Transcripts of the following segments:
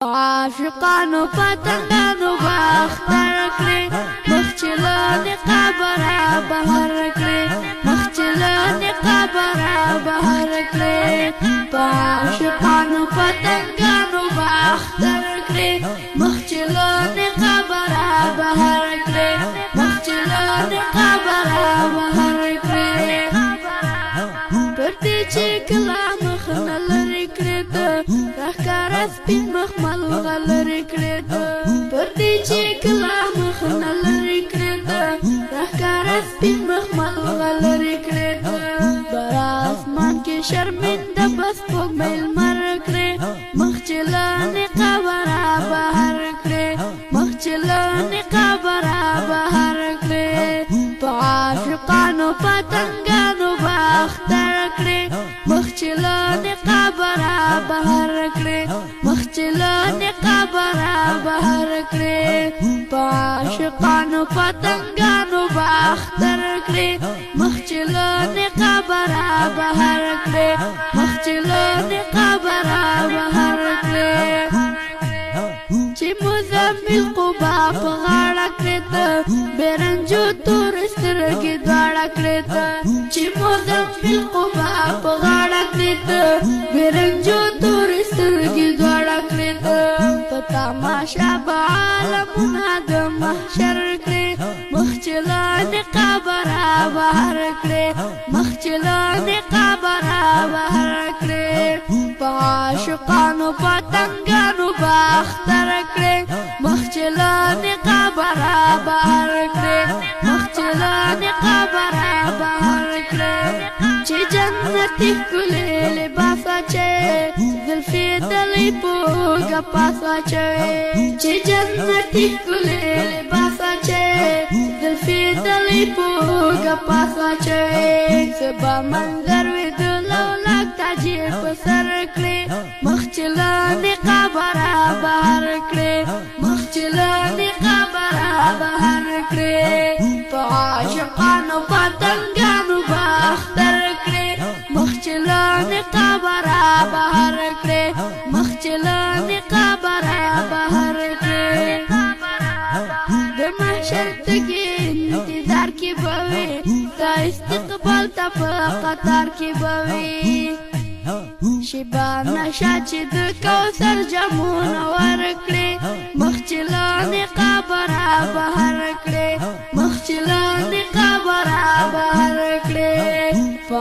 عاشقانو پتنگانو باختر کړي مخچلان قبره بهر کړي مخچلان قبره بهر کړي عاشقانو پتنگانو باختر کړي مخچلان قبره بهر کړي مخچلان قبره بهر کړي پرتی چې کلام خنه لري کړي راکار سپین مخمل غلري کړي پرتی چې کلام خنه لري کړي راکار سپین مخمل غلري کړي بر اسمان کې شرمنده بس پوګ مل مر کړي مخچلان قبره بهر کړي مخچلان قبره بهر کړي عاشقانو پتنګانو باختر کړي مخچلان قبره بهر کړي مخچلان قبره بهر کړي عاشقانو پتنګانو باختر کړي مخچلان قبره بهر کړي مخچلان قبره بهر کړي چې مزمل قبا په غاړه کړي برنجو تور سترګې دواړه کړي چې مزمل قبا په غاړه کړي برنجو تور سترګې دواړه کړي په تماشا به عالمونه د محشر کړي مخچلان قبره بهر کړي مخچلان قبره بهر کړي په عاشقانو پتنګانو باختر کړي مخچلان قبره بهر کړي مخچلان قبره بهر کړي چې جنتي ښکلې لباس اچوي زلفې دلې په ګپاس اچوي چې جنتي ښکلې لباس اچوي زلفې دلې په ګپاس اچوي سبا منظر وي د لولاک تاجې په سر کړي مخچلان قبره بهر کړي مخچلان قبره بهر کړي په عاشقانو پتنګانو باختر کړي مخچلان قبره بهر کړي مخچلان قبره بهر کړي د محشر تګي انتظار کې بوي دا استقبال ته په قطار کې بوي شیبا نشا چې د کوثر جامونه ورکړي مخچلان قبره بهر کړي مخچلان قبره بهر کړي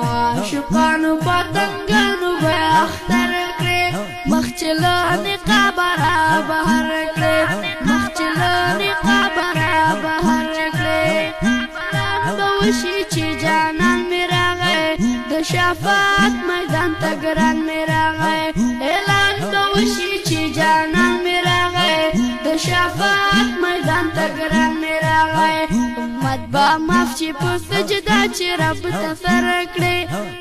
عاشقانو پتنګانو باختر کړي مخچلان قبره بهر کړي مخچلان قبره بهر کړي بوشي چې جانان مې راغی د شفاعت میدان ته ګران مې راغی اعلان بوشي چې جانان مې راغی د شفاعت میدان ته ګران مې راغی امت به معاف چې په سجده چې رب ته سر کړي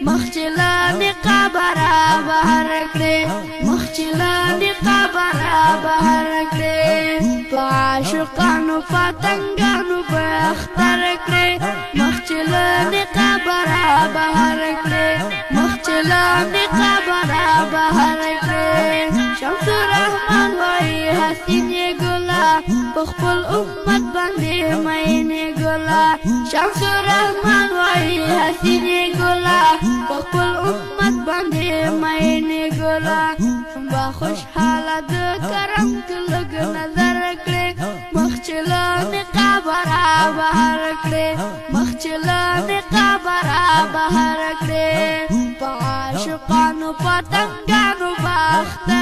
مخچلان قبره بهر کړي مخچلان قبره بهر کړي عاشقانو پتنګانو باختر کړي مخچلان قبره بهر کړي مخچلان قبره بهر کړي شمس الرحمن وای حسین ګلا په خپل امت باندې مینه ګلا شمس الرحمن وای حسین ګلا په خپل امت باندې مینه ګلا با خوشحاله د کرم کلګ نظر کړي مخچلان قبره بهر کړي مخچلان قبره بهر کړي عاشقانو پتنګانو باختر